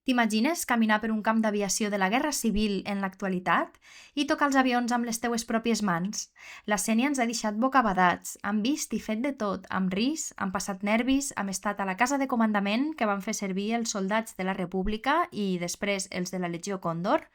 T'imagines caminar per un camp d'aviació de la Guerra Civil en l'actualitat i tocar els avions amb les teues pròpies mans? La Sénia ens ha deixat bocabadats, hem vist i fet de tot, amb risc, hem passat nervis, hem estat a la casa de comandament que van fer servir els soldats de la República i després els de la Legió Còndor.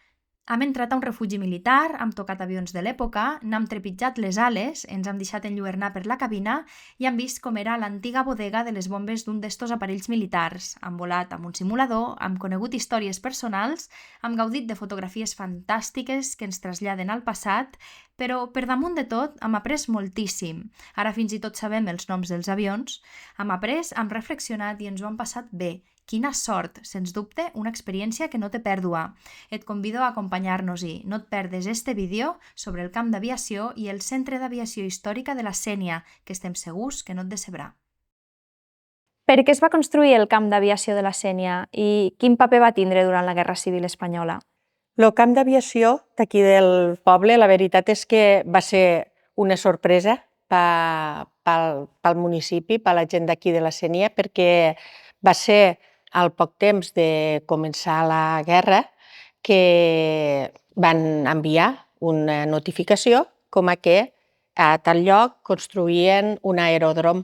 Hem entrat a un refugi militar, hem tocat avions de l'època, n'hem trepitjat les ales, ens hem deixat enlluernar per la cabina i hem vist com era l'antiga bodega de les bombes d'un d'estos aparells militars. Hem volat amb un simulador, hem conegut històries personals, hem gaudit de fotografies fantàstiques que ens traslladen al passat, però per damunt de tot hem après moltíssim. Ara fins i tot sabem els noms dels avions. Hem après, hem reflexionat i ens ho hem passat bé. Quina sort, sens dubte, una experiència que no té pèrdua. Et convido a acompanyar-nos-hi. No et perdes este vídeo sobre el camp d'aviació i el Centre d'Aviació Històrica de la Sénia, que estem segurs que no et decebrà. Per què es va construir el camp d'aviació de la Sénia i quin paper va tindre durant la Guerra Civil Espanyola? El camp d'aviació d'aquí del poble, la veritat és que va ser una sorpresa pel municipi, per la gent d'aquí de la Sénia, perquè va ser al poc temps de començar la guerra que van enviar una notificació com a que a tal lloc construïen un aeròdrom.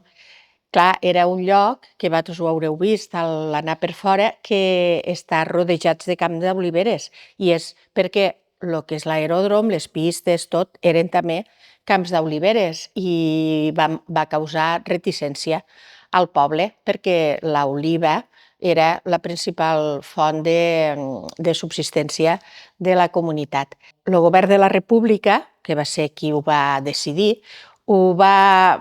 Clar, era un lloc que vosaltres ho haureu vist a l'anar per fora, que està rodejats de camps d'oliveres, i és perquè el que és l'aeròdrom, les pistes, tot, eren també camps d'oliveres, i va causar reticència al poble perquè l'oliva era la principal font de subsistència de la comunitat. El govern de la República, que va ser qui ho va decidir, va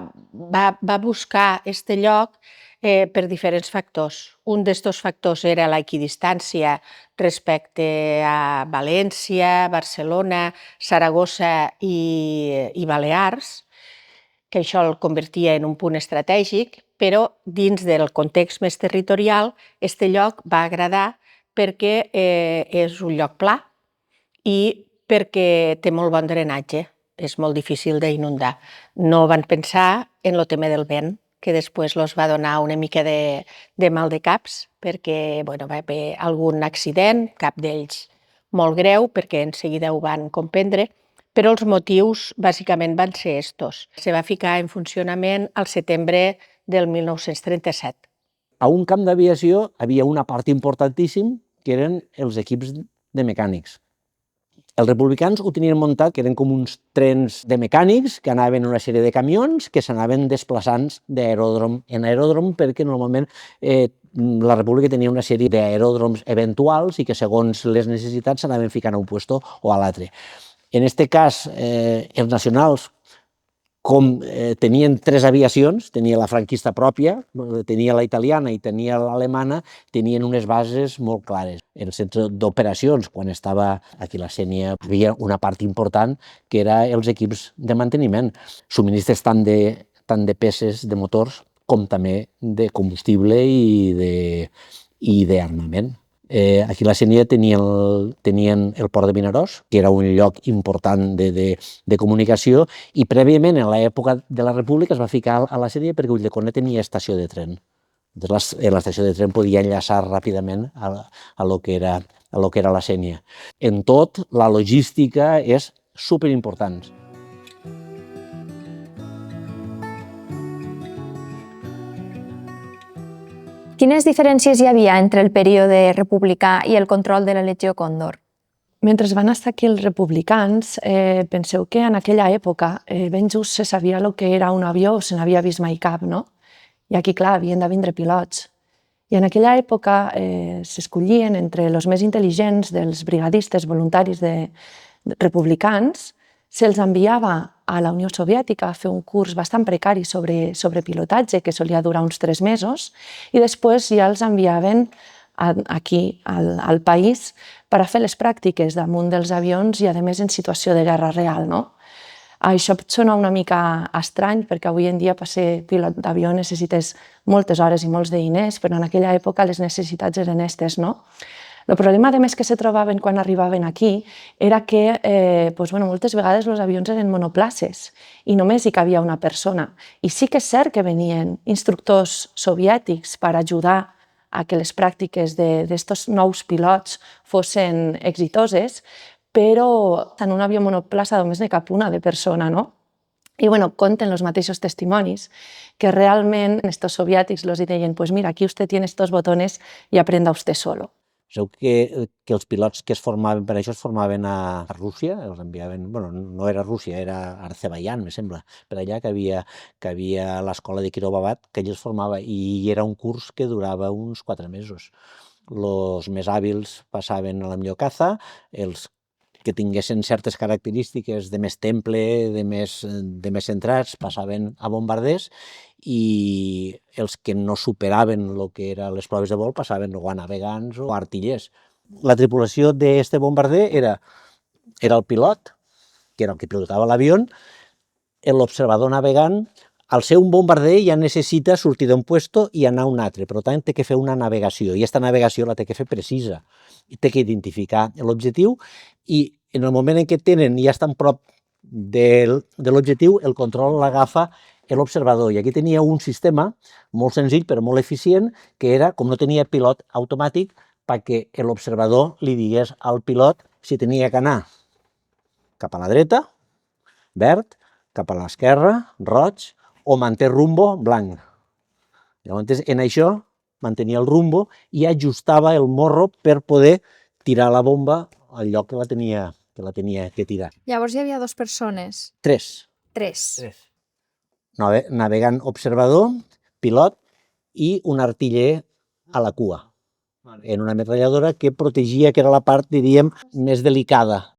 buscar aquest lloc per diferents factors. Un d'aquests factors era l'equidistància respecte a València, Barcelona, Saragossa i Balears, que això el convertia en un punt estratègic, però dins del context més territorial, aquest lloc va agradar perquè és un lloc pla i perquè té molt bon drenatge, és molt difícil d'inundar. No van pensar en el tema del vent, que després els va donar una mica de mal de caps, perquè va haver algun accident, cap d'ells molt greu, perquè en seguida ho van comprendre, però els motius bàsicament van ser estos. Se va ficar en funcionament al setembre del 1937. A un camp d'aviació havia una part importantíssim que eren els equips de mecànics. Els republicans ho tenien muntat, que eren com uns trens de mecànics que anaven en una sèrie de camions que s'anaven desplaçant d'aeròdrom en aeròdrom, perquè normalment la República tenia una sèrie d'aeròdroms eventuals i que segons les necessitats s'anaven ficant a un puesto o a l'altre. En aquest cas, els nacionals, com tenien tres aviacions, tenia la franquista pròpia, tenia la italiana i tenia l'alemana, tenien unes bases molt clares. En el centre d'operacions, quan estava aquí a la Sénia, hi havia una part important que era els equips de manteniment, subministres tant de peces de motors com també de combustible i d'armament. Aquí a la Sénia tenien el port de Vinaròs, que era un lloc important de comunicació, i prèviament, en l'època de la República, es va ficar a la Sénia perquè Ulldecona tenia estació de tren. L'estació de tren podia enllaçar ràpidament a lo que era la Sénia. En tot, la logística és superimportant. Quines diferències hi havia entre el període republicà i el control de la Legió Còndor? Mentre van estar aquí els republicans, penseu que en aquella època ben just se sabia el que era un avió o se n'havia vist mai cap, no? I aquí, clar, havien de vindre pilots. I en aquella època s'escollien entre els més intel·ligents dels brigadistes voluntaris republicans, se'ls enviava a la Unió Soviètica a fer un curs bastant precari sobre pilotatge, que solia durar uns 3 mesos, i després ja els enviaven aquí, al país, per a fer les pràctiques damunt dels avions i, a més, en situació de guerra real, no? Això pot sonar una mica estrany, perquè avui en dia per ser pilot d'avió necessites moltes hores i molts de diners, però en aquella època les necessitats eren aquestes, no? El problema, a més, que se trobaven quan arribaven aquí era que moltes vegades els avions eren monoplaces i només hi cabia una persona. I sí que és cert que venien instructors soviètics per ajudar a que les pràctiques d'estos nous pilots fossin exitoses, però en un avió monoplaça només n'hi cap una de persona, no? I conten els mateixos testimonis que realment estos soviètics los deien, pues mira, aquí usted tiene estos botones y aprenda usted solo. Sabeu que els pilots que es formaven per això es formaven a Rússia, els enviaven, bueno, no era Rússia, era Azerbaiyán, me sembla, per allà que havia l'escola de Kirovavat, que ell es formava, i era un curs que durava uns 4 mesos. Els més hàbils passaven a la millor caza, els que tinguessin certes característiques de més temple, de més centrats, passaven a bombarders, i els que no superaven el que eren les proves de vol passaven o a navegants o a artillers. La tripulació d'aquest bombarder era el pilot, que era el que pilotava l'avió, l'observador navegant. Al ser un bombarder ja necessita sortir d'un puesto i anar a un altre, per tant té que fer una navegació, i aquesta navegació la té que fer precisa, i té que identificar l'objectiu, i en el moment en què tenen i ja estan prop de l'objectiu, el control l'agafa l'observador, i aquí tenia un sistema molt senzill però molt eficient, que era, com no tenia pilot automàtic, perquè l'observador li digués al pilot si tenia que anar cap a la dreta, verd, cap a l'esquerra, roig, o manté rumbo, blanc. Llavors, en això, mantenia el rumbo i ajustava el morro per poder tirar la bomba al lloc que la tenia que tirar. Llavors hi havia 2 persones. 3. 3. Navegant observador, pilot i un artiller a la cua, en una ametralladora que protegia, que era la part, diríem, més delicada.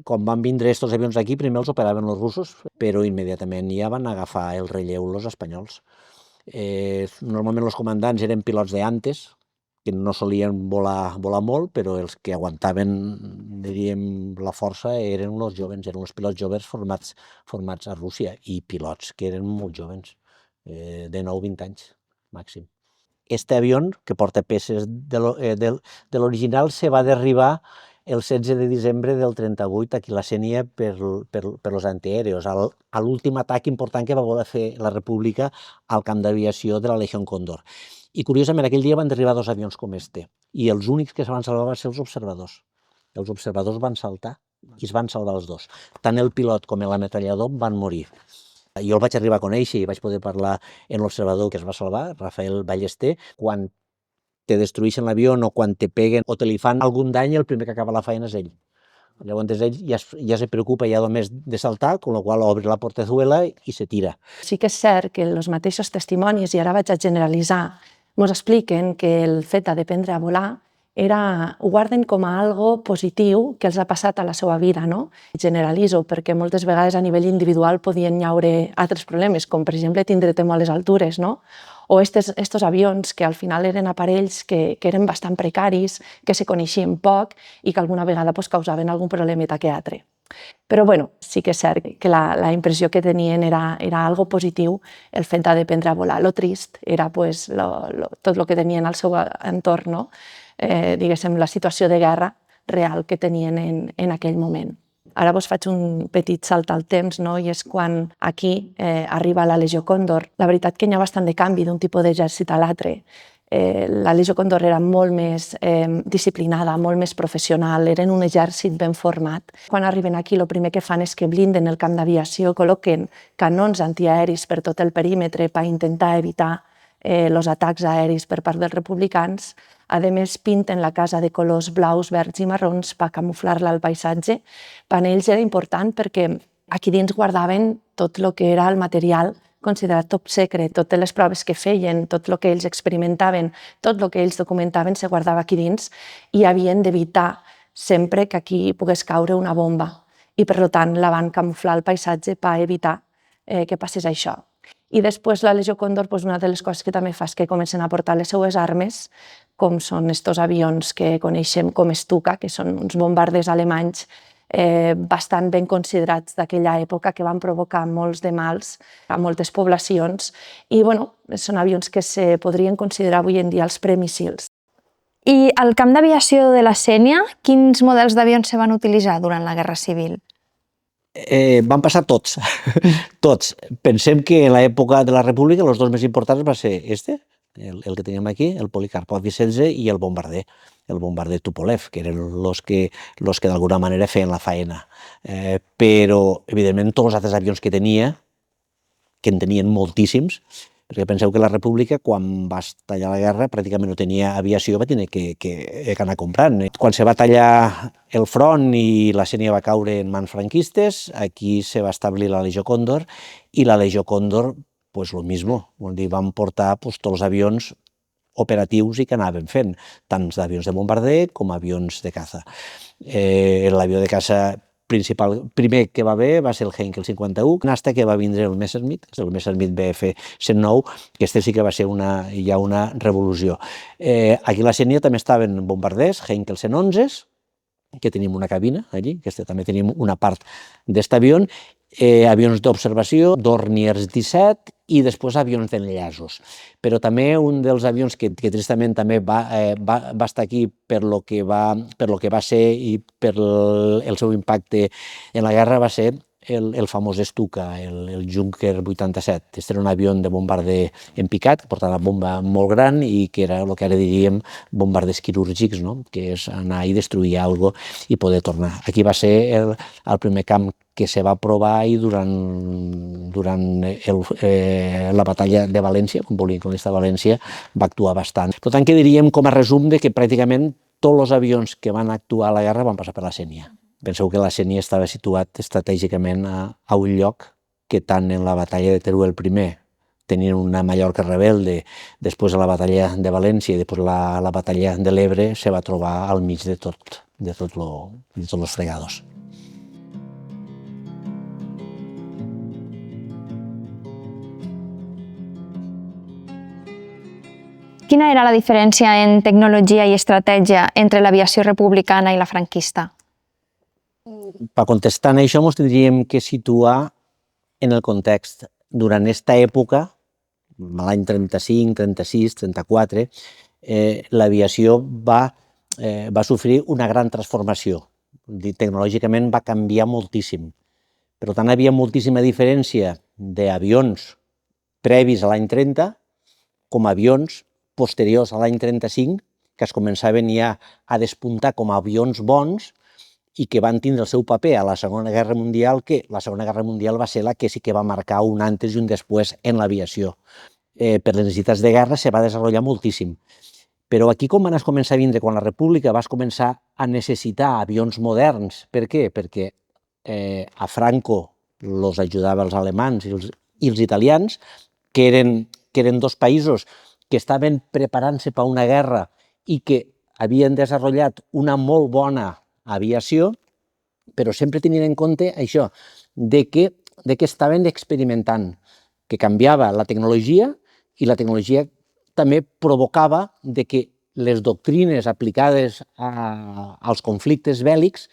Quan van vindre aquests avions aquí, primer els operaven els russos, però immediatament ja van agafar el relleu els espanyols. Normalment els comandants eren pilots d'antes, que no solien volar molt, però els que aguantaven, diríem, la força eren els jovens, eren els pilots joves formats a Rússia, i pilots que eren molt jovens, de 9-20 anys màxim. Este avió, que porta peces de l'original, se va derribar el 16 de desembre del 38 aquí a la Sénia per els antiaèreos, a l'últim atac important que va voler fer la República al camp d'aviació de la Legión Cóndor. I curiosament aquell dia van derribar 2 avions com este, i els únics que se van salvar van ser els observadors. Els observadors van saltar i es van salvar els 2. Tant el pilot com l'ametrallador van morir. Jo el vaig arribar a conèixer i vaig poder parlar amb l'observador que es va salvar, Rafael Ballester. Quan te destrueixen l'avió o quan te peguen o te li fan algun dany, el primer que acaba la feina és ell. Llavors ell ja se preocupa ja només de saltar, amb la qual obre la portezuela i se tira. Sí que és cert que els mateixos testimonis, i ara vaig a generalitzar, ens expliquen que el fet d'aprendre a volar ho guarden com a algo positiu que els ha passat a la seva vida, no? Generalitzo, perquè moltes vegades a nivell individual podien hi haver altres problemes, com per exemple tindre temor a les altures, no? O estos avions que al final eren aparells que eren bastant precaris, que se coneixien poc i que alguna vegada causaven algun problemeta que altre. Però sí que és cert que la impressió que tenien era algo positiu, el fet d'aprendre a volar. Lo trist era tot el que tenien al seu entorn, no? Diguéssim, la situació de guerra real que tenien en aquell moment. Ara vos faig un petit salt al temps, no? I és quan aquí arriba la Legió Còndor. La veritat que hi ha bastant de canvi d'un tipus d'exèrcit a l'altre. La Legió Còndor era molt més disciplinada, molt més professional, eren un exèrcit ben format. Quan arriben aquí, el primer que fan és que blinden el camp d'aviació, col·loquen canons antiaeris per tot el perímetre per intentar evitar els atacs aeris per part dels republicans. A més, pinten la casa de colors blaus, verds i marrons per camuflar-la al paisatge. Per ells era important perquè aquí dins guardaven tot el que era el material considerat top secret, totes les proves que feien, tot el que ells experimentaven, tot el que ells documentaven se guardava aquí dins i havien d'evitar sempre que aquí pogués caure una bomba. I per tant la van camuflar al paisatge per evitar que passés això. I després la Legió Còndor, una de les coses que també fa és que comencen a portar les seues armes, com són estos avions que coneixem com Stuka, que són uns bombarders alemanys bastant ben considerats d'aquella època, que van provocar molts de mals a moltes poblacions. I són avions que se podrien considerar avui en dia els premissils. I al camp d'aviació de la Sénia, quins models d'avions se van utilitzar durant la Guerra Civil? Van passar tots, tots. Pensem que en l'època de la República els dos més importants va ser el que teníem aquí, el Polikarpov I-16 i el bombarder Tupolev, que eren els que d'alguna manera feien la faena. Però, evidentment, tots els altres avions que tenia, que en tenien moltíssims, perquè penseu que la República, quan va tallar la guerra, pràcticament no tenia aviació, va tenir que anar comprant. Quan se va tallar el front i la Sénia va caure en mans franquistes, aquí se va establir la Legió Còndor, i la Legió Còndor, pues lo mismo, van portar tots els avions operatius i que anaven fent, tant d'avions de bombarder com avions de caça. L'avió de caça principal, primer que va haver va ser el Heinkel 51, fins que va vindre el Messerschmitt BF-109, que sí que va ser ja una revolució. Aquí a la Sénia també estaven bombarders, Heinkel 111, que tenim una cabina allí, també tenim una part d'aquest avió, avions d'observació, Dorniers 17 i després avions d'enllaços. Però també un dels avions que tristament també va estar aquí per lo que va ser i per el seu impacte en la guerra va ser el famós Stuka, el Junker 87. Aquest era un avió de bombarder en picat, que portava una bomba molt gran i que era el que ara diríem bombarders quirúrgics, que és anar i destruir alguna cosa i poder tornar. Aquí va ser el primer camp que se va provar i durant la batalla de València, quan volia conquistar València, va actuar bastant. Per tant, que diríem com a resum que pràcticament tots els avions que van actuar a la guerra van passar per la Sénia. Penseu que la Sénia estava situat estratègicament a un lloc que tant en la batalla de Teruel I tenien una Mallorca rebelde, després a la batalla de València i després la batalla de l'Ebre se va trobar al mig de tots els fregados. Quina era la diferència en tecnologia i estratègia entre l'aviació republicana i la franquista? Per contestar en això, ens tindríem que situar en el context. Durant aquesta època, l'any 35, 36, 34, l'aviació va sofrir una gran transformació. Tecnològicament va canviar moltíssim. Per tant, hi havia moltíssima diferència d'avions previs a l'any 30 com avions posteriors a l'any 35, que es començaven ja a despuntar com a avions bons i que van tindre el seu paper a la Segona Guerra Mundial, que la Segona Guerra Mundial va ser la que sí que va marcar un antes i un després en l'aviació. Per les necessitats de guerra se va desenvolupar moltíssim. Però aquí com van començar a vindre, quan la República va començar a necessitar avions moderns. Per què? Perquè a Franco els ajudava els alemans i els italians, que eren dos països que estaven preparant-se per a una guerra i que havien desenvolupat una molt bona aviació, però sempre tenint en compte això, de que estaven experimentant, que canviava la tecnologia i la tecnologia també provocava que les doctrines aplicades als conflictes bèl·lics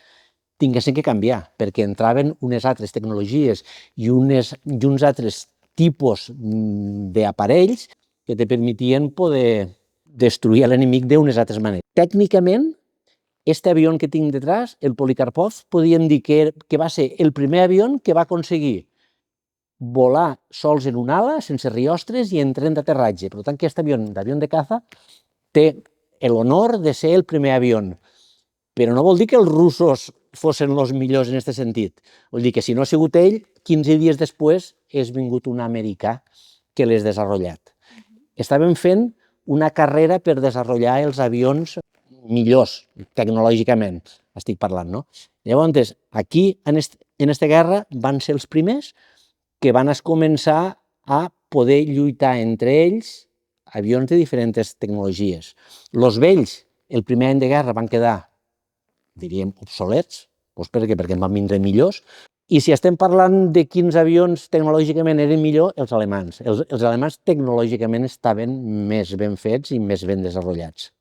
tinguessin que canviar, perquè entraven unes altres tecnologies i uns altres tipus d'aparells que te permetien poder destruir l'enemic d'unes altres maneres. Tècnicament, aquest avió que tinc detrás, el Polikarpov, podríem dir que va ser el primer avió que va aconseguir volar sols en una ala, sense riostres i en tren d'aterratge. Per tant, aquest avió de caza té l'honor de ser el primer avió. Però no vol dir que els russos fossin els millors en aquest sentit. Vol dir que si no ha sigut ell, 15 dies després és vingut un americà que l'ha desenvolupat. Estaven fent una carrera per desenvolupar els avions millors, tecnològicament, estic parlant, no? Llavors, aquí, en aquesta guerra, van ser els primers que van començar a poder lluitar entre ells avions de diferents tecnologies. Els vells, el primer any de guerra, van quedar, diríem, obsolets, perquè en van vindre millors, i si estem parlant de quins avions tecnològicament eren millor, els alemans. Els alemans tecnològicament estaven més ben fets i més ben desenvolupats.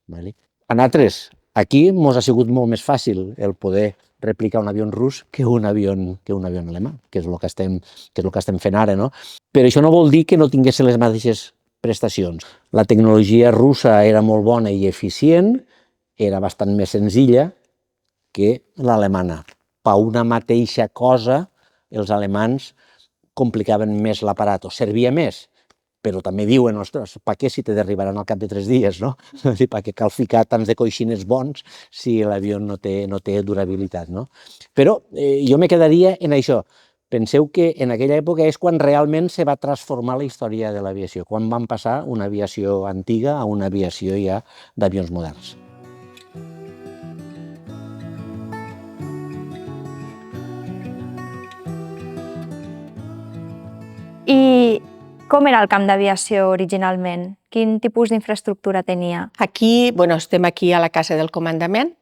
A nosaltres, aquí ens ha sigut molt més fàcil el poder replicar un avió rus que un avió alemà, que és el que estem fent ara. Però això no vol dir que no tinguessin les mateixes prestacions. La tecnologia russa era molt bona i eficient, era bastant més senzilla que l'alemana. Per una mateixa cosa els alemans complicaven més l'aparat, o servia més, però també diuen, ostres, per què si te derribaran al cap de 3 dies, no? És dir, per què cal ficar tants de coixines bons si l'avió no té durabilitat, no? Però jo me quedaria en això. Penseu que en aquella època és quan realment se va transformar la història de l'aviació, quan van passar una aviació antiga a una aviació ja d'avions moderns. I com era el camp d'aviació originalment? Quin tipus d'infraestructura tenia? Aquí, estem aquí a la casa del comandament,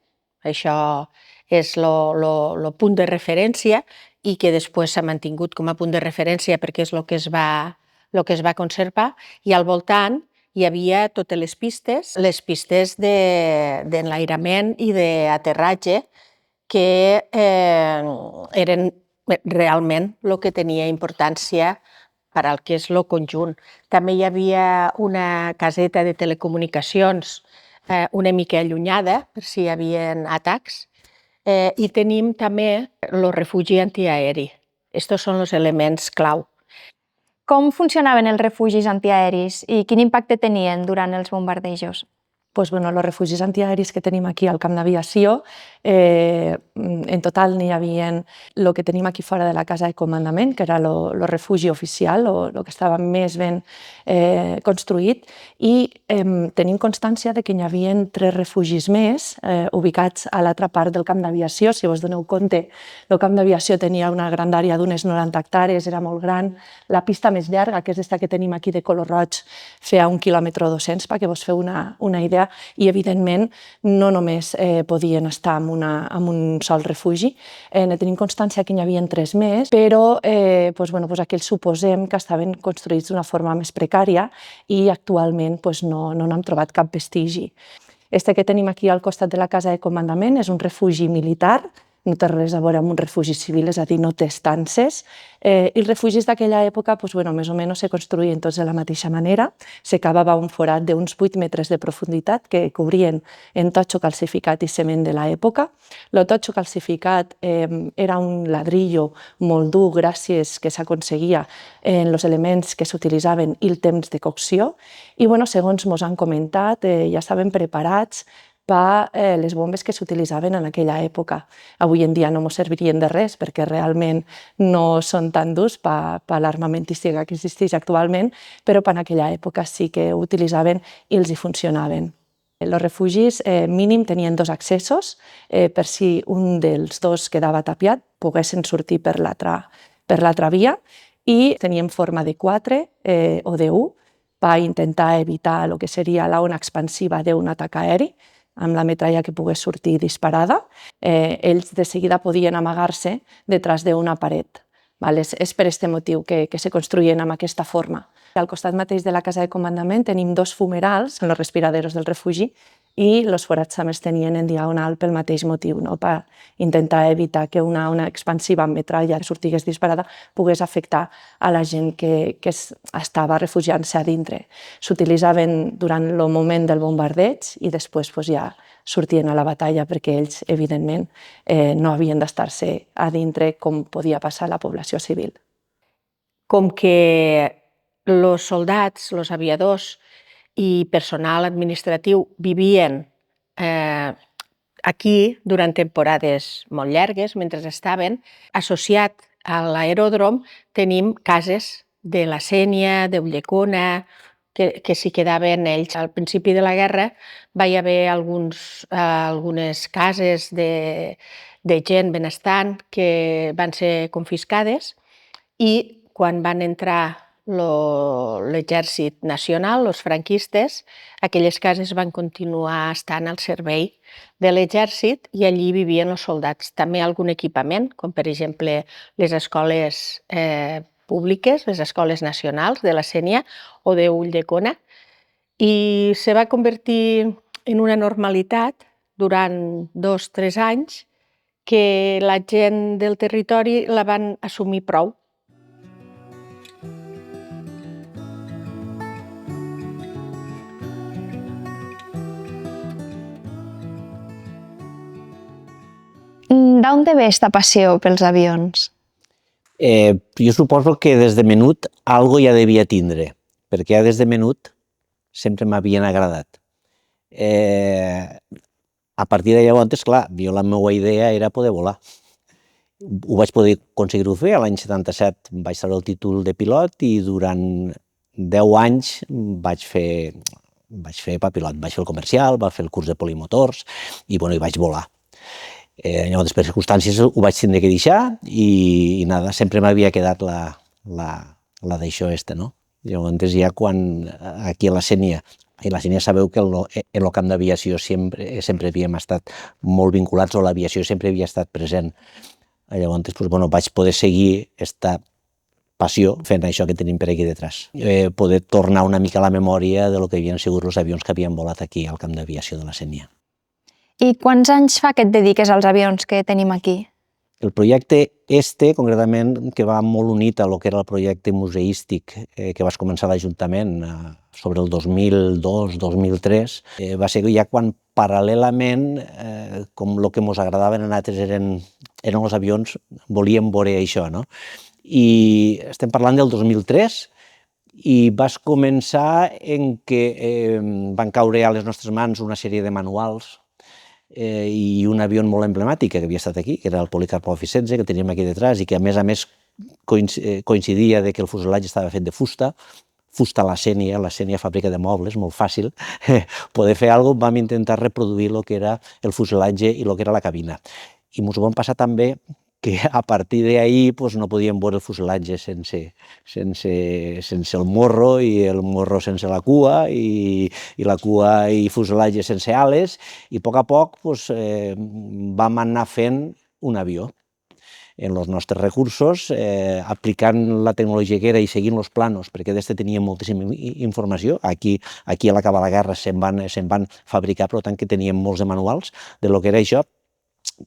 això és el punt de referència i que després s'ha mantingut com a punt de referència perquè és el que es va conservar, i al voltant hi havia totes les pistes d'enlairament i d'aterratge que eren realment el que tenia importància per al que és el conjunt. També hi havia una caseta de telecomunicacions una mica allunyada, per si hi havia atacs, i tenim també el refugi antiaeri. Estos són els elements clau. Com funcionaven els refugis antiaeris i quin impacte tenien durant els bombardejos? Els refugis antiaeris que tenim aquí al camp d'aviació, en total n'hi havia el que tenim aquí fora de la casa de comandament, que era el refugi oficial, el que estava més ben construït, i tenim constància de que n'hi havia 3 refugis més ubicats a l'altra part del camp d'aviació. Si vos doneu compte, el camp d'aviació tenia una grandària d'unes 90 hectàrees, era molt gran. La pista més llarga, que és aquesta que tenim aquí de color roig, feia 1,2 quilòmetres, perquè vos feu una idea, i evidentment no només podien estar en un sol refugi. Ne tenim constància que n'hi havia 3 més, però aquells suposem que estaven construïts d'una forma més precària i actualment no n'hem trobat cap vestigi. Este que tenim aquí al costat de la casa de comandament és un refugi militar, no té res a veure amb un refugi civil, és a dir, no té estances. I els refugis d'aquella època, més o menys, se construïen tots de la mateixa manera. Se cavava un forat d'uns 8 metres de profunditat que cobrien en totxo calcificat i cement de l'època. El totxo calcificat era un ladrillo molt dur gràcies que s'aconseguia en els elements que s'utilitzaven i el temps de cocció. I segons ens han comentat, ja estaven preparats per les bombes que s'utilitzaven en aquella època. Avui en dia no ens servirien de res perquè realment no són tan durs per l'armamentística que existeix actualment, però en aquella època sí que ho utilitzaven i els hi funcionaven. Els refugis mínim tenien 2 accessos per si un dels 2 quedava tapiat, poguessin sortir per l'altra via, i tenien forma de 4 o de 1 per intentar evitar el que seria l'ona expansiva d'un atac aeri, amb la metralla que pogués sortir disparada. Ells de seguida podien amagar-se detrás d'una paret. És per aquest motiu que se construïen amb aquesta forma. Al costat mateix de la casa de comandament tenim 2 fumerals, els respiraderos del refugi, i els forats també es tenien en diagonal pel mateix motiu, per intentar evitar que una ona expansiva amb metralla que sortigués disparada pogués afectar a la gent que estava refugiant-se a dintre. S'utilitzaven durant el moment del bombardeig i després ja sortien a la batalla perquè ells, evidentment, no havien d'estar-se a dintre com podia passar a la població civil. Com que els soldats, els aviadors i personal administratiu vivien aquí durant temporades molt llargues, mentre estaven, associat a l'aeròdrom tenim cases de la Sénia, d'Ulldecona, que s'hi quedaven ells. Al principi de la guerra va hi haver algunes cases de gent benestant que van ser confiscades, i quan van entrar l'exèrcit nacional, els franquistes, aquelles cases van continuar estant al servei de l'exèrcit i allí vivien els soldats. També algun equipament, com per exemple les escoles públiques, les escoles nacionals de la Sénia o d'Ulldecona, i se va convertir en una normalitat durant 2 o 3 anys que la gent del territori la van assumir prou. D'on ve aquesta passió pels avions? Jo suposo que des de menut algo ja devia tindre, perquè ja des de menut sempre m'havien agradat. A partir de llavors, clar, jo la meva idea era poder volar. Ho vaig poder aconseguir-ho fer, l'any 77 vaig treure el títol de pilot i durant 10 anys vaig fer pilot, vaig fer el comercial, vaig fer el curs de polimotors i vaig volar. Llavors, per circumstàncies, ho vaig tindre que deixar i nada, sempre m'havia quedat la d'això no? Llavors, ja quan aquí a la Sénia, i la Sénia sabeu que en el camp d'aviació sempre havíem estat molt vinculats, o l'aviació sempre havia estat present. Llavors, vaig poder seguir aquesta passió fent això que tenim per aquí detrás. Poder tornar una mica a la memòria de lo que havien sigut els avions que havien volat aquí al camp d'aviació de la Sénia. I quants anys fa que et dediques als avions que tenim aquí? El projecte concretament, que va molt unit a lo que era el projecte museístic que vas començar a l'Ajuntament sobre el 2002-2003, va ser ja quan paral·lelament, com el que ens agradava a nosaltres eren els avions, volíem veure això, no? I estem parlant del 2003 i vas començar en què van caure a les nostres mans una sèrie de manuals i un avió molt emblemàtic que havia estat aquí, que era el Policarpo F-16, que teníem aquí detrás i que a més coincidia que el fuselatge estava fet de fusta a la Sénia fàbrica de mobles, molt fàcil poder fer alguna cosa. Vam intentar reproduir el que era el fuselatge i el que era la cabina. I ens ho vam passar també que a partir d'ahir no podíem veure el fuselatge sense el morro i el morro sense la cua i la cua i fuselatge sense ales i a poc vam anar fent un avió en els nostres recursos, aplicant la tecnologia que era i seguint els planos, perquè d'este teníem moltíssima informació. Aquí a l'acabar la guerra se'n van fabricar, per tant que teníem molts de manuals de lo que era això.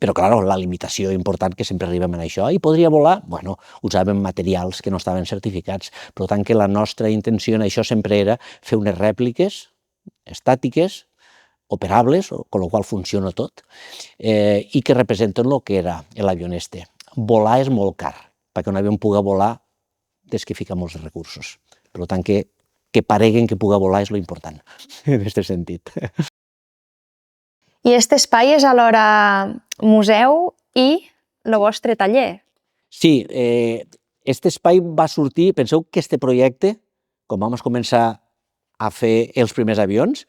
Però, clar, la limitació important que sempre arribem a això. I podria volar? Bueno, usàvem materials que no estaven certificats. Per tant, que la nostra intenció en això sempre era fer unes rèpliques estàtiques, operables, amb la qual funciona tot, i que representen el que era l'avió este. Volar és molt car, perquè un avió pugui volar des que fica molts recursos. Per tant, que pareguen que pugui volar és l'important, en aquest sentit. I aquest espai és alhora museu i el vostre taller. Sí, aquest espai va sortir, penseu que aquest projecte, quan vam començar a fer els primers avions,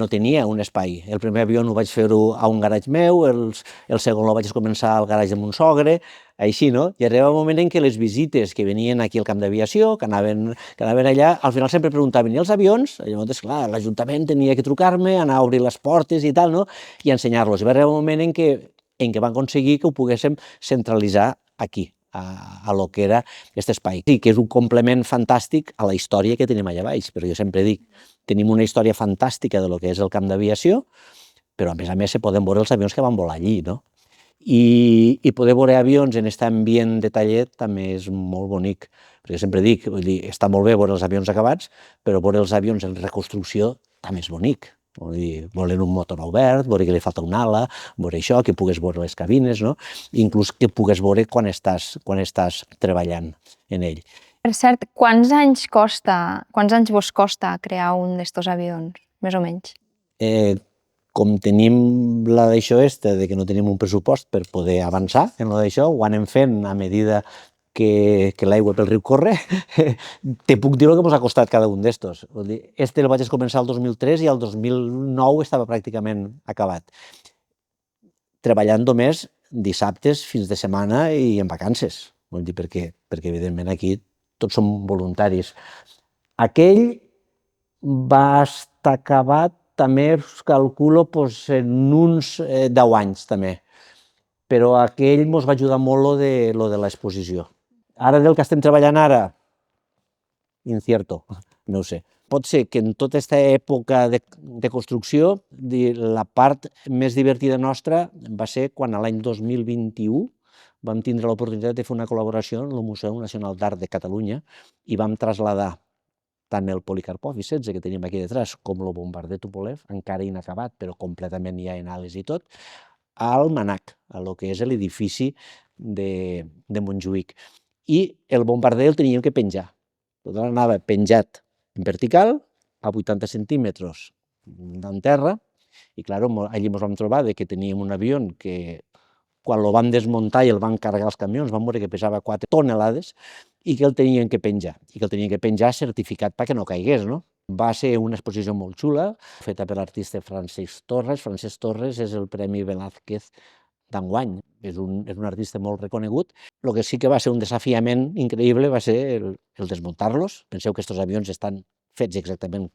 no tenia un espai. El primer avió ho vaig fer-ho a un garatge meu, el segon el vaig començar al garatge de mon sogre, així, no? I arribava un moment en què les visites que venien aquí al camp d'aviació, que anaven allà, al final sempre preguntaven, i els avions? Llavors, clar, l'Ajuntament tenia que trucar-me, anar a obrir les portes i tal, no? I ensenyar-los. I va arribar un moment en què van aconseguir que ho poguéssim centralitzar aquí, a lo que era aquest espai. Sí, que és un complement fantàstic a la història que tenim allà baix, però jo sempre dic, tenim una història fantàstica de lo que és el camp d'aviació, però a més se poden veure els avions que van volar allí, no? I poder veure avions en aquest ambient de taller també és molt bonic, perquè sempre dic, està molt bé veure els avions acabats, però veure els avions en reconstrucció també és bonic. Voler un motor obert, veure que li falta una ala, veure això, que pugues veure les cabines, no? Inclús que pugues veure quan estàs treballant en ell. Per cert, quants anys vos costa crear un d'estos avions, més o menys? Com tenim d'això de que no tenim un pressupost per poder avançar en d'això, ho anem fent a medida que l'aigua pel riu corre, te puc dir el que ens ha costat cada un d'estos. El vaig començar el 2003 i el 2009 estava pràcticament acabat. Treballant només dissabtes, fins de setmana i en vacances. Vol dir, perquè evidentment aquí tots som voluntaris. Aquell va estar acabat també, us calculo, en uns 10 anys també. Però aquell ens va ajudar molt lo de l'exposició. Ara del que estem treballant ara, incierto, no ho sé. Pot ser que en tota aquesta època de construcció, la part més divertida nostra va ser quan l'any 2021 vam tindre l'oportunitat de fer una col·laboració amb el Museu Nacional d'Art de Catalunya i vam traslladar tant el Policarpo F-16 que tenim aquí detrás com el bombarder Tupolev, encara inacabat, però completament ja en ales i tot, al Manac, a lo que és l'edifici de Montjuïc. I el bombarder el teníem que penjar. Tot anava penjat en vertical, a 80 centímetres en terra, i clar, allí ens vam trobar que teníem un avió que quan el van desmuntar i el van carregar els camions, vam veure que pesava 4 tonelades i que el tenien que penjar, i que el tenien que penjar certificat perquè no caigués, no? Va ser una exposició molt xula, feta per l'artista Francesc Torres. Francesc Torres és el Premi Velázquez d'enguany, és un artista molt reconegut. El que sí que va ser un desafiament increïble va ser el desmuntar-los. Penseu que aquests avions estan fets exactament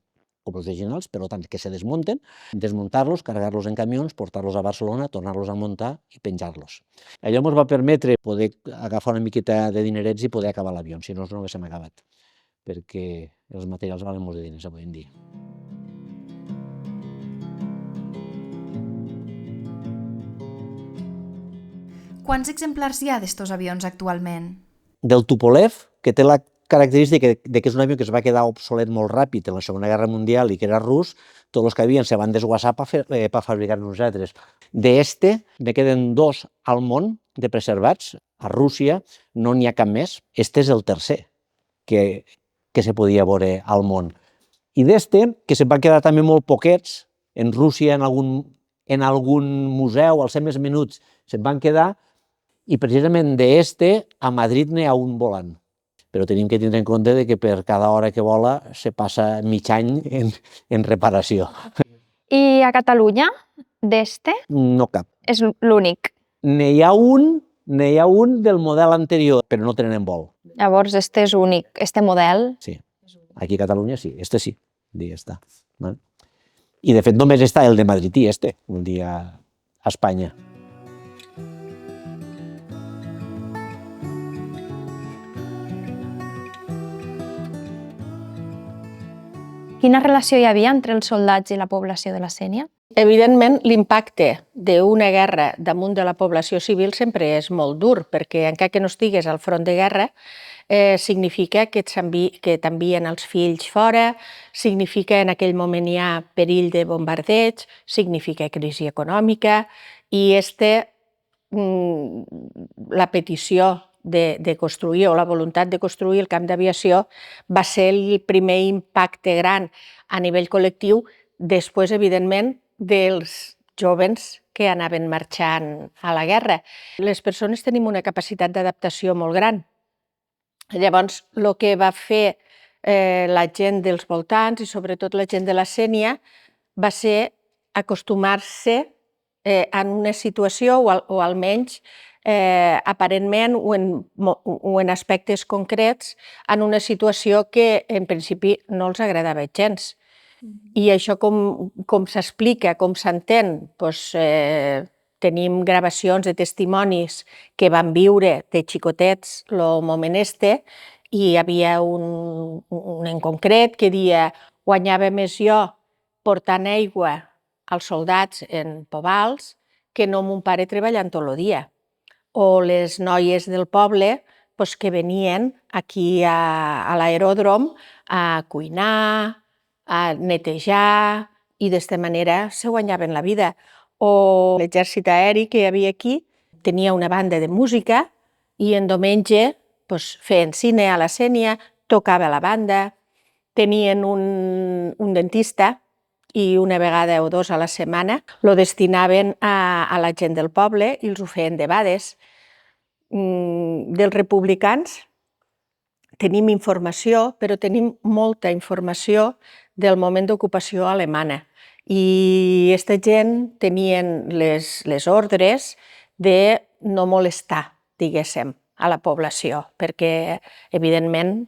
com els originals, per tant, que se desmunten, desmuntar-los, carregar-los en camions, portar-los a Barcelona, tornar-los a muntar i penjar-los. Allò ens va permetre poder agafar una miqueta de dinerets i poder acabar l'avió, si no, no haguéssim acabat, perquè els materials valen molts de diners avui en dia. Quants exemplars hi ha d'estos avions actualment? Del Tupolev, que té la característica de que és un avió que es va quedar obsolet molt ràpid en la Segona Guerra Mundial i que era rus, tots els que havien se van desguassar per fabricar nosaltres. D'este me queden 2 al món de preservats. A Rússia no n'hi ha cap més. Este és el tercer que se podia veure al món. I d'este, que se'n van quedar també molt poquets, en Rússia, en algun museu, als 100 més minuts, se'n van quedar, i precisament d'este a Madrid n'hi ha un volant. Però tenim que tindre en compte que per cada hora que vola se passa mig any en reparació. I a Catalunya, d'este, No cap. és l'únic. N'hi ha un del model anterior, però no tenen vol. Llavors, este és únic, este model. Sí, aquí a Catalunya sí, este sí, ja està. I de fet només està el de Madrid i el dia a Espanya. Quina relació hi havia entre els soldats i la població de la Sénia? Evidentment, l'impacte d'una guerra damunt de la població civil sempre és molt dur, perquè encara que no estigues al front de guerra, significa que t'envien els fills fora, significa en aquell moment hi ha perill de bombardeig, significa crisi econòmica, i la petició de construir, o la voluntat de construir el camp d'aviació va ser el primer impacte gran a nivell col·lectiu, després, evidentment, dels jovens que anaven marxant a la guerra. Les persones tenim una capacitat d'adaptació molt gran. Llavors, el que va fer la gent dels voltants, i sobretot la gent de la Sénia, va ser acostumar-se en una situació, o almenys aparentment o en aspectes concrets, en una situació que en principi no els agradava gens. I això com s'explica, com s'entén? Tenim gravacions de testimonis que van viure de xicotets el moment este, i hi havia un en concret que deia: guanyava més jo portant aigua als soldats en Pobals que no mon pare treballant tot el dia. O les noies del poble que venien aquí a l'aeròdrom a cuinar, a netejar, i d'esta manera se guanyaven la vida. O l'exèrcit aeri que hi havia aquí tenia una banda de música i en diumenge feien cine a la Sénia, tocava la banda, tenien un dentista i una vegada o 2 a la setmana lo destinaven a la gent del poble i els ho feien debades. Dels republicans tenim informació, però tenim molta informació del moment d'ocupació alemana. I aquesta gent tenien les ordres de no molestar, diguéssim, a la població, perquè, evidentment,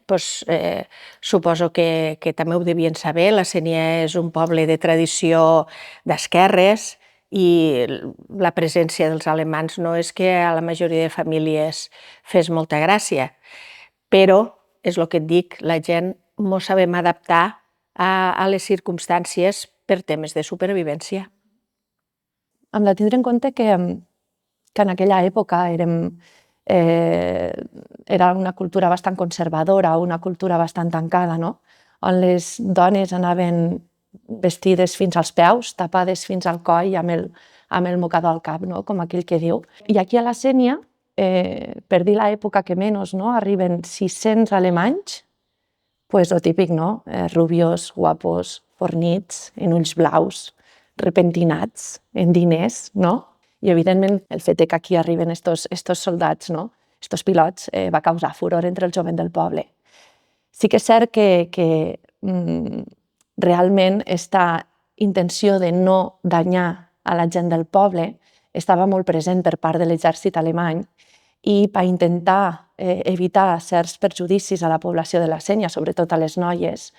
suposo que també ho devien saber, la Sénia és un poble de tradició d'esquerres i la presència dels alemans no és que a la majoria de famílies fes molta gràcia, però, és el que et dic, la gent mos sabem adaptar a les circumstàncies per temes de supervivència. Hem de tindre en compte que en aquella època era una cultura bastant conservadora, una cultura bastant tancada, no? On les dones anaven vestides fins als peus, tapades fins al coll amb el mocador al cap, no? Com aquell que diu. I aquí a la Sénia, per dir l'època que menys, no? Arriben 600 alemanys, pues lo típic, no? Rubios, guapos, fornits, en ulls blaus, repentinats, en diners, no? I evidentment el fet que aquí arriben estos soldats, no? Estos pilots, va causar furor entre el jovent del poble. Sí que és cert que realment esta intenció de no danyar a la gent del poble estava molt present per part de l'exèrcit alemany i per intentar evitar certs perjudicis a la població de la Sénia, sobretot a les noies,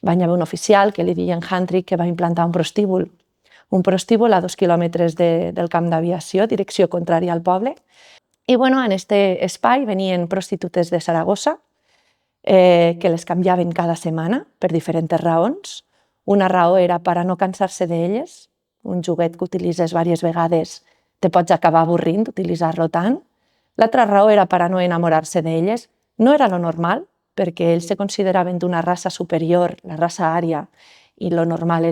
va haver un oficial que li deien Handrich que va implantar un prostíbul a 2 quilòmetres del camp d'aviació, direcció contrària al poble. I en aquest espai venien prostitutes de Saragossa que les canviaven cada setmana per diferents raons. Una raó era per a no cansar-se d'elles, un joguet que utilitzes diverses vegades te pots acabar avorrint utilitzar-lo tant. L'altra raó era per a no enamorar-se d'elles. No era lo normal, perquè ells se consideraven d'una raça superior, la raça ària, i lo normal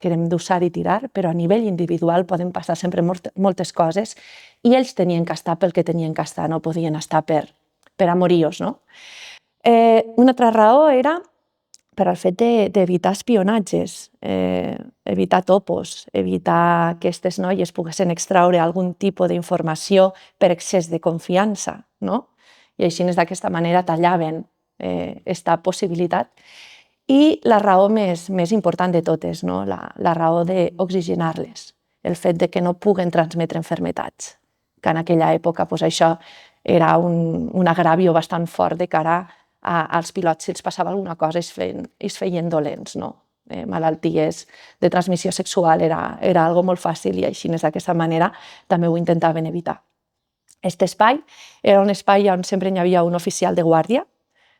que érem d'usar i tirar, però a nivell individual poden passar sempre moltes coses i ells tenien que estar pel que tenien que estar, no podien estar per amoríos, no? Una altra raó era per al fet d'evitar espionatges, evitar topos, evitar que aquestes noies poguessin extraure algun tipus d'informació per excés de confiança, no? I així d'aquesta manera tallaven aquesta possibilitat. I la raó més important de totes, no? La raó d'oxigenar-les, el fet de que no puguen transmetre malalties, que en aquella època això era un agravio bastant fort de cara als pilots. Si els passava alguna cosa es feien dolents, no? Malalties de transmissió sexual era algo molt fàcil i així d'aquesta manera també ho intentaven evitar. Aquest espai era un espai on sempre hi havia un oficial de guàrdia,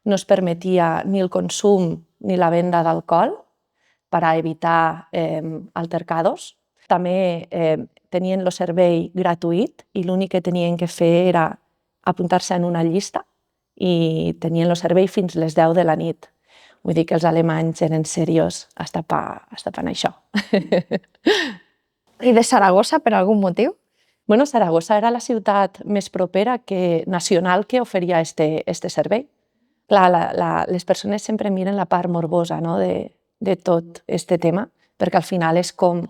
no es permetia ni el consum ni la venda d'alcohol per a evitar altercados. També tenien el servei gratuït i l'únic que tenien que fer era apuntar-se en una llista i tenien el servei fins les 10 de la nit. Vull dir que els alemanys eren serios hasta en això. I de Saragossa, per algun motiu? Saragossa era la ciutat més propera nacional que oferia este servei. Clar, les persones sempre miren la part morbosa de tot este tema, perquè al final és com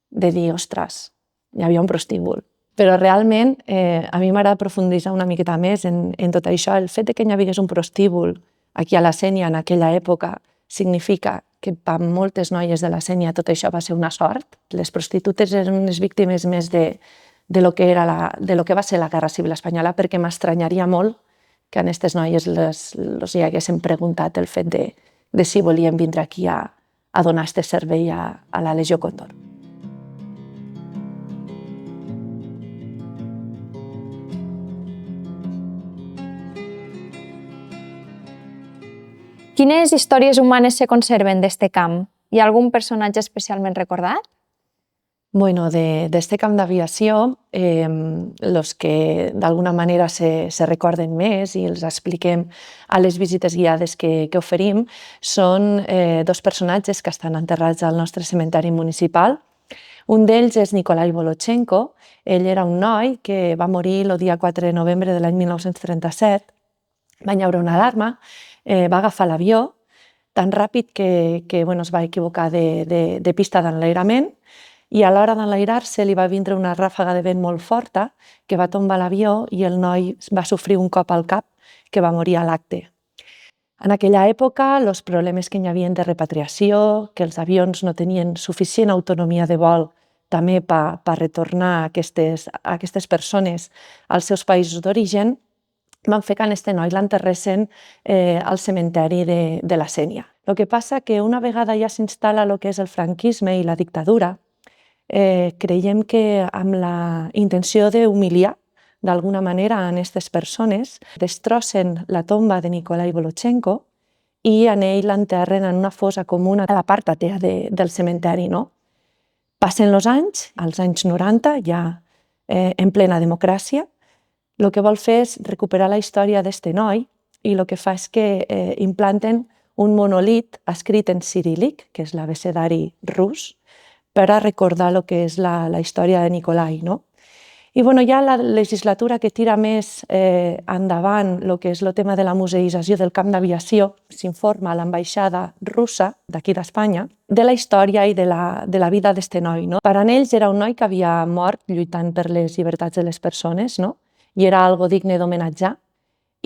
de dir, ostres, hi havia un prostíbul. Però realment a mi m'agrada profunditzar una miqueta més en tot això. El fet que hi hagués un prostíbul aquí a la Sénia en aquella època significa que per moltes noies de la Sénia tot això va ser una sort. Les prostitutes eren unes víctimes més de lo que va ser la Guerra Civil Espanyola, perquè m'estranyaria molt que a aquestes noies els haguessin preguntat el fet de si volien vindre aquí a donar aquest servei a la Legió Còndor. Quines històries humanes se conserven d'este camp? Hi ha algun personatge especialment recordat? D'este camp d'aviació, els que d'alguna manera se recorden més i els expliquem a les visites guiades que oferim són dos personatges que estan enterrats al nostre cementeri municipal. Un d'ells és Nikolai Volochenko. Ell era un noi que va morir el dia 4 de novembre de l'any 1937. Va haure una alarma, va agafar l'avió tan ràpid que es va equivocar de pista d'enlairament i a l'hora d'enlairar-se li va vindre una ràfaga de vent molt forta que va tombar l'avió i el noi va sofrir un cop al cap que va morir a l'acte. En aquella època, els problemes que hi havia de repatriació, que els avions no tenien suficient autonomia de vol també per retornar aquestes persones als seus països d'origen, van fer que a aquest noi l'enterressin al cementeri de la Sénia. El que passa que una vegada ja s'instal·la el que és el franquisme i la dictadura, creiem que amb la intenció d'humiliar d'alguna manera a aquestes persones, destrossen la tomba de Nikolai Volochenko i en ell l'enterren en una fossa comuna a la part atea del cementeri. Passen els anys, als anys 90, ja en plena democràcia, el que vol fer és recuperar la història d'este noi i el que fa és que implanten un monolit escrit en ciríl·lic, que és l'abecedari rus, per a recordar el que és la història de Nikolai, no? I ja la legislatura que tira més endavant el que és el tema de la museïtzació del camp d'aviació, s'informa a l'ambaixada russa d'aquí d'Espanya de la història i de la vida d'este noi. No? Per a ells era un noi que havia mort lluitant per les llibertats de les persones, no? I era algo digne d'homenatjar.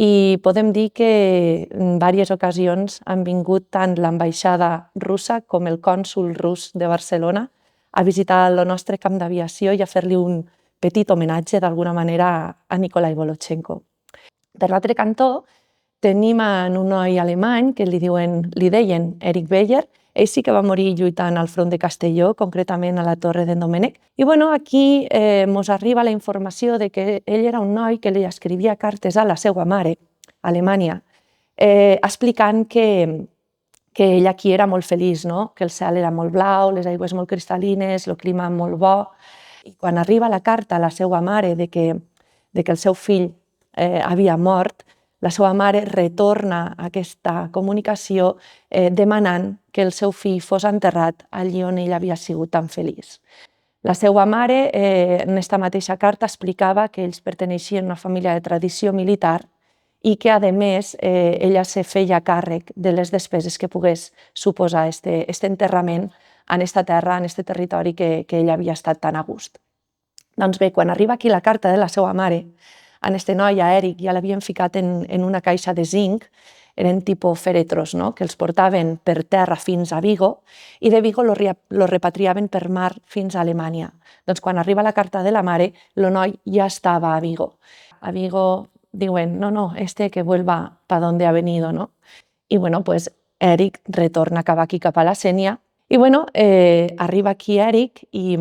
I podem dir que en diverses ocasions han vingut tant l'ambaixada russa com el cònsol rus de Barcelona a visitar el nostre camp d'aviació i a fer-li un petit homenatge d'alguna manera a Nikolai Volochenko. Per l'altre cantó tenim un noi alemany que li deien Erich Beyer. Ell sí que va morir lluitant al front de Castelló, concretament a la Torre d'en Domènec. I aquí ens arriba la informació de que ell era un noi que li escrivia cartes a la seva mare, a Alemanya, explicant que ell aquí era molt feliç, no? Que el cel era molt blau, les aigües molt cristal·lines, el clima molt bo. I quan arriba la carta a la seva mare de que el seu fill havia mort, la seva mare retorna aquesta comunicació demanant que el seu fill fos enterrat allí on ell havia sigut tan feliç. La seva mare, en aquesta mateixa carta, explicava que ells perteneixien a una família de tradició militar i que, a més, ella se feia càrrec de les despeses que pogués suposar aquest enterrament en aquesta terra, en aquest territori que ell havia estat tan a gust. Doncs bé, quan arriba aquí la carta de la seva mare, en este noi, a Eric, ja l'havien ficat en una caixa de zinc, eren tipus fèretros, no? Que els portaven per terra fins a Vigo i de Vigo lo repatriaven per mar fins a Alemanya. Doncs quan arriba la carta de la mare, el noi ja estava a Vigo. A Vigo diuen, no, que vuelva pa donde ha venido, no? I pues Eric retorna cap aquí, cap a la Sénia. I arriba aquí Eric i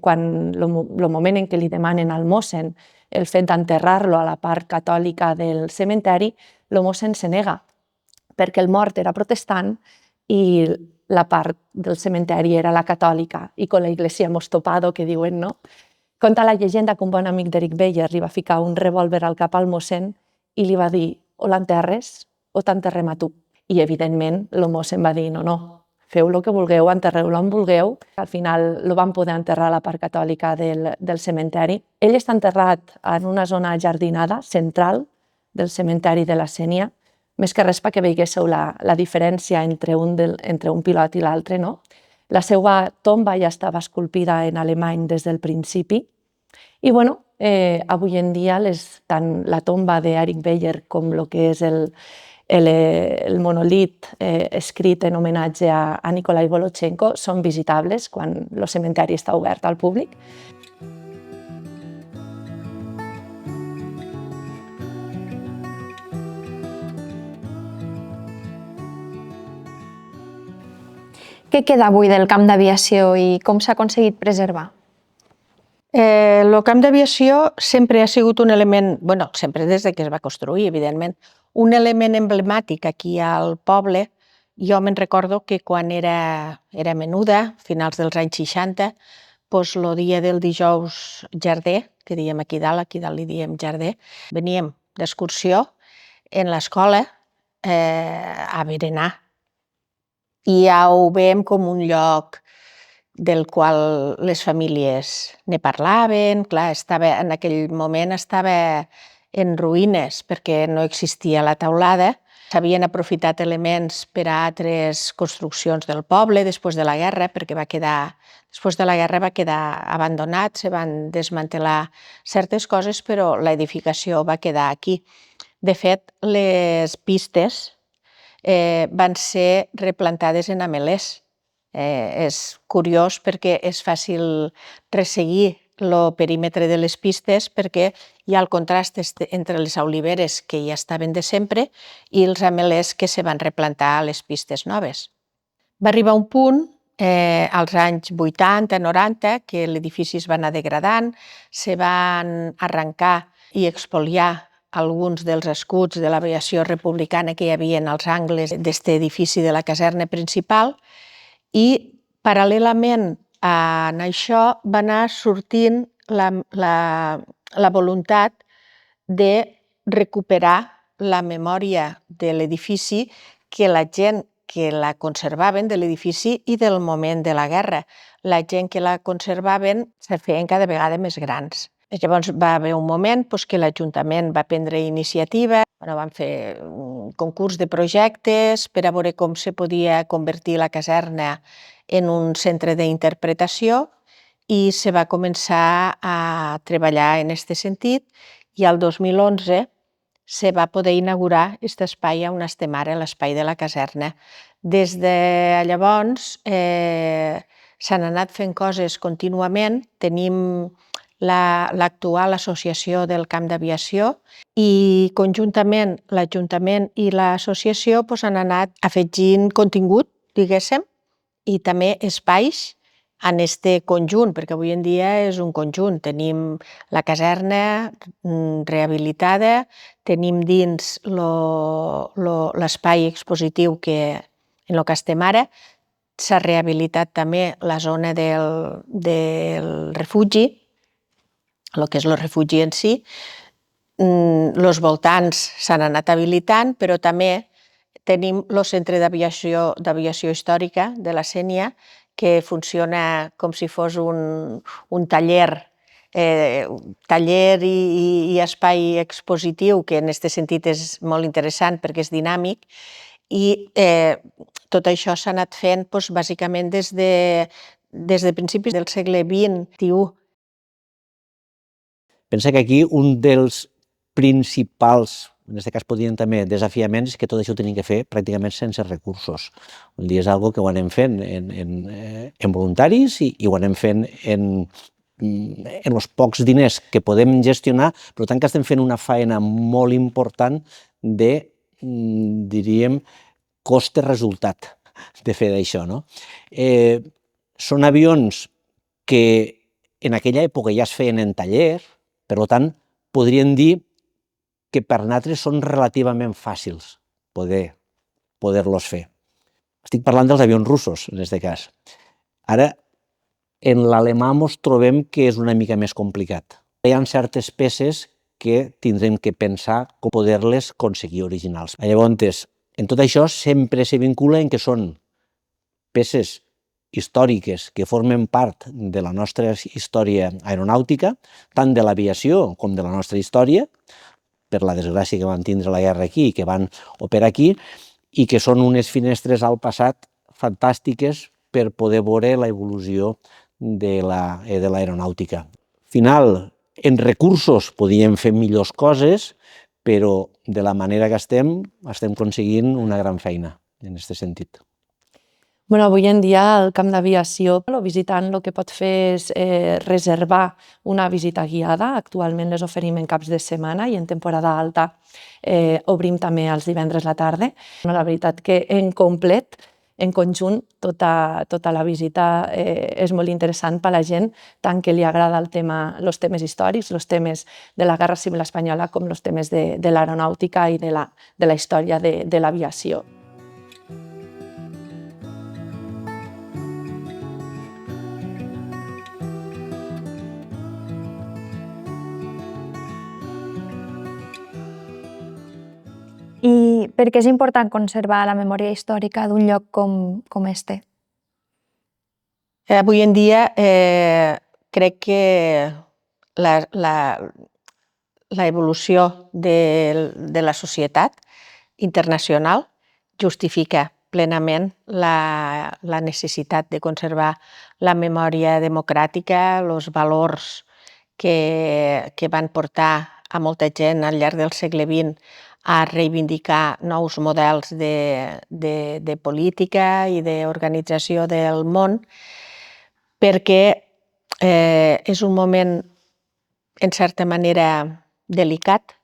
quan el moment en què li demanen al mossen el fet d'enterrar-lo a la part catòlica del cementeri, el mossen se nega, perquè el mort era protestant i la part del cementeri era la catòlica, i con la iglesia hemos topado, que diuen, no? Conta la llegenda que un bon amic d'Eric Beyer li va ficar un revòlver al cap al mossen i li va dir, o l'enterres o t'enterrem a tu. I, evidentment, el mossen va dir, no, feu el que vulgueu, enterreu-lo on vulgueu. Al final el van poder enterrar a la part catòlica del cementeri. Ell està enterrat en una zona jardinada, central, del cementeri de la Sénia, més que res perquè veiéssiu la diferència entre un pilot i l'altre, no? La seva tomba ja estava esculpida en alemany des del principi i, avui en dia tant la tomba d'Eric Beyer com el que és el monolit escrit en homenatge a Nikolai Volochenko són visitables quan el cementeri està obert al públic. Què queda avui del camp d'aviació i com s'ha aconseguit preservar? El camp d'aviació sempre ha sigut un element, sempre des que es va construir, evidentment, un element emblemàtic aquí al poble. Jo me'n recordo que quan era menuda, finals dels anys 60, el dia del dijous jarder, que diem aquí dalt li diem jarder, veníem d'excursió en l'escola a berenar. I ja ho veiem com un lloc del qual les famílies ne parlaven. Clar, en aquell moment estava en ruïnes perquè no existia la teulada. S'havien aprofitat elements per a altres construccions del poble després de la guerra, perquè després de la guerra va quedar abandonat, se van desmantelar certes coses, però l'edificació va quedar aquí. De fet, les pistes van ser replantades en amelers. És curiós perquè és fàcil resseguir el perímetre de les pistes perquè hi ha el contrast entre les oliveres que ja estaven de sempre i els amelers que se van replantar a les pistes noves. Va arribar un punt, als anys 80-90, que l'edifici es va anar degradant, se van arrencar i expoliar alguns dels escuts de l'aviació republicana que hi havia als angles d'aquest edifici de la caserna principal i, paral·lelament a això, va anar sortint la voluntat de recuperar la memòria de l'edifici que la gent que la conservaven de l'edifici i del moment de la guerra. La gent que la conservaven se feien cada vegada més grans. Llavors va haver un moment que l'Ajuntament va prendre iniciativa, van fer un concurs de projectes per a veure com se podia convertir la caserna en un centre d'interpretació i se va començar a treballar en aquest sentit i el 2011 se va poder inaugurar aquest espai on estem ara, l'espai de la caserna. Des de llavors s'han anat fent coses contínuament. Tenim l'actual associació del camp d'aviació i conjuntament l'Ajuntament i l'associació han anat afegint contingut, diguéssim, i també espais en aquest conjunt, perquè avui en dia és un conjunt. Tenim la caserna rehabilitada, tenim dins l'espai expositiu en el que estem ara, s'ha rehabilitat també la zona del refugi, el que és el refugi en si. Els voltants s'han anat habilitant, però també tenim el centre d'aviació històrica de la Sénia, que funciona com si fos un taller i espai expositiu, que en aquest sentit és molt interessant perquè és dinàmic, i tot això s'ha anat fent bàsicament des de principis del segle XXI. Pensa que aquí un dels principals, en aquest cas podrien també desafiaments, és que tot això ho tenim que fer pràcticament sense recursos. Vull dir, és una cosa que ho anem fent en voluntaris i ho anem fent en els pocs diners que podem gestionar, per tant que estem fent una feina molt important de, diríem, cost-resultat de fer d'això. Són avions que en aquella època ja es feien en taller, per tant, podríem dir que per nosaltres són relativament fàcils poder-los fer. Estic parlant dels avions russos, en aquest cas. Ara, en l'alemà ens trobem que és una mica més complicat. Hi ha certes peces que tindrem que pensar com poder-les aconseguir originals. Llavors, en tot això sempre se vincula en que són peces històriques que formen part de la nostra història aeronàutica, tant de l'aviació com de la nostra història, per la desgràcia que van tindre la guerra aquí i que van operar aquí, i que són unes finestres al passat fantàstiques per poder veure l'evolució de l'aeronàutica. Al final, en recursos podíem fer millors coses, però de la manera que estem aconseguint una gran feina en aquest sentit. Avui en dia al camp d'aviació, el visitant el que pot fer és reservar una visita guiada. Actualment les oferim en caps de setmana i en temporada alta obrim també els divendres a la tarda. La veritat que en complet, en conjunt, tota la visita és molt interessant per a la gent, tant que li agrada els temes històrics, els temes de la Guerra Civil Espanyola, com els temes de l'aeronàutica i de la història de l'aviació. I per què és important conservar la memòria històrica d'un lloc com este? Avui en dia crec que l'evolució de la societat internacional justifica plenament la necessitat de conservar la memòria democràtica, els valors que van portar a molta gent al llarg del segle XX a reivindicar nous models de política i d'organització del món, perquè és un moment, en certa manera, delicat,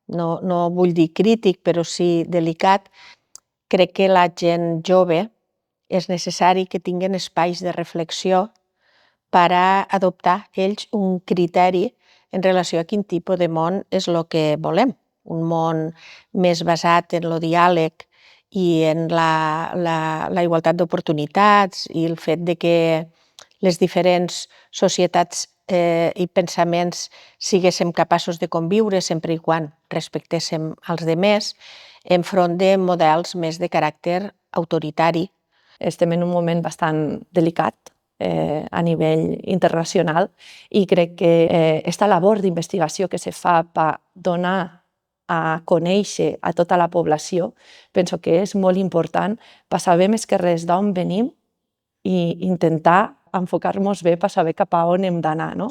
no vull dir crític, però sí delicat. Crec que la gent jove és necessari que tinguin espais de reflexió per a adoptar ells un criteri en relació a quin tipus de món és el que volem. Un món més basat en el diàleg i en la igualtat d'oportunitats i el fet de que les diferents societats i pensaments siguéssim capaços de conviure sempre i quan respectéssim els altres. enfront de models més de caràcter autoritari. Estem en un moment bastant delicat a nivell internacional i crec que aquesta labor d'investigació que se fa per donar a conèixer a tota la població, penso que és molt important per saber més que res d'on venim i intentar enfocar-nos bé per saber cap a on hem d'anar, no?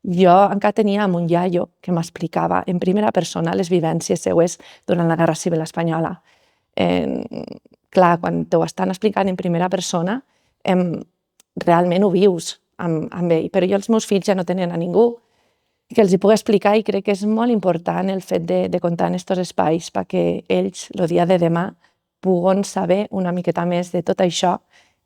Jo encara tenia un iaio que m'explicava en primera persona les vivències seues durant la Guerra Civil Espanyola. Clar, quan t'ho estan explicant en primera persona, realment ho vius amb ell, però jo els meus fills ja no tenen a ningú que els hi pugui explicar i crec que és molt important el fet de comptar en aquests espais perquè ells, el dia de demà, puguen saber una miqueta més de tot això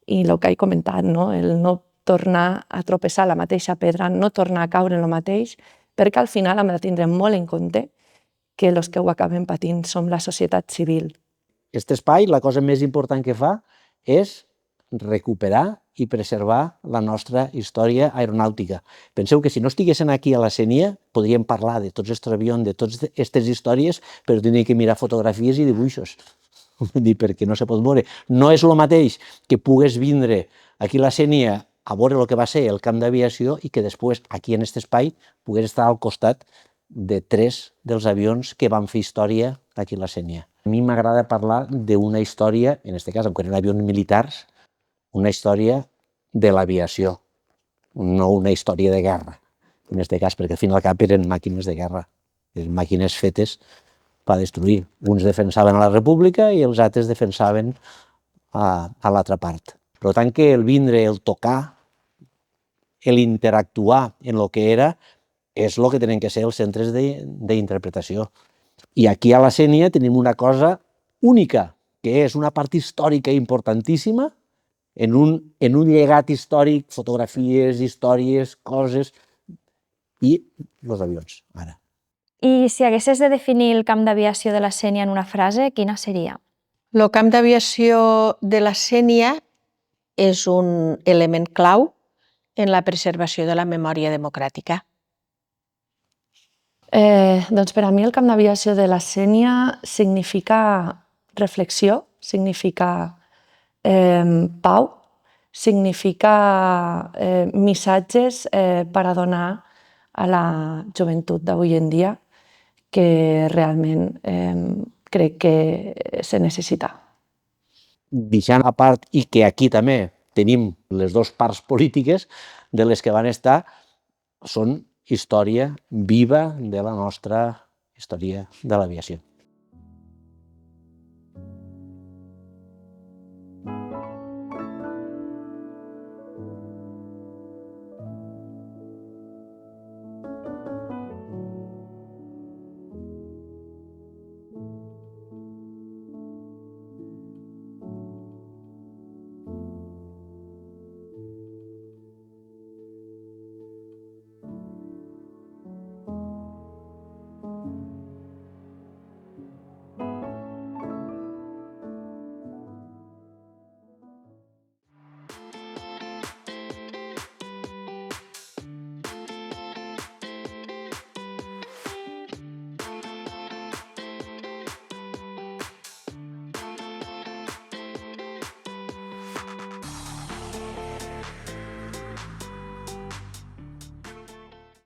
i el que he comentat, no? El no tornar a tropeçar la mateixa pedra, no tornar a caure en el mateix, perquè al final hem de tindre molt en compte que els que ho acabem patint som la societat civil. Aquest espai, la cosa més important que fa és recuperar i preservar la nostra història aeronàutica. Penseu que si no estiguessin aquí a la Sénia, podríem parlar de tots aquests avions, de totes aquestes històries, però tindríem que mirar fotografies i dibuixos. Perquè no se pot veure. No és el mateix que pugues vindre aquí a la Sénia a veure el que va ser el camp d'aviació i que després, aquí en aquest espai, pugues estar al costat de 3 dels avions que van fer història aquí a la Sénia. A mi m'agrada parlar d'una història, en aquest cas, quan eren avions militars, una història de l'aviació, no una història de guerra, en aquest cas, perquè al fin i al cap eren màquines de guerra, eren màquines fetes per destruir. Uns defensaven a la República i els altres defensaven a l'altra part. Per tant, que el vindre, el tocar, l'interactuar en el que era, és el que tenen que ser els centres d'interpretació. I aquí a la Sénia tenim una cosa única, que és una part històrica importantíssima, en un llegat històric, fotografies, històries, coses, i els avions, ara. I si haguessis de definir el camp d'aviació de la Sénia en una frase, quina seria? El camp d'aviació de la Sénia és un element clau en la preservació de la memòria democràtica. Doncs per a mi el camp d'aviació de la Sénia significa reflexió, significa pau, significa missatges per a donar a la joventut d'avui en dia que realment crec que se necessita. Deixant a part, i que aquí també tenim les dues parts polítiques de les que van estar, són història viva de la nostra història de l'aviació.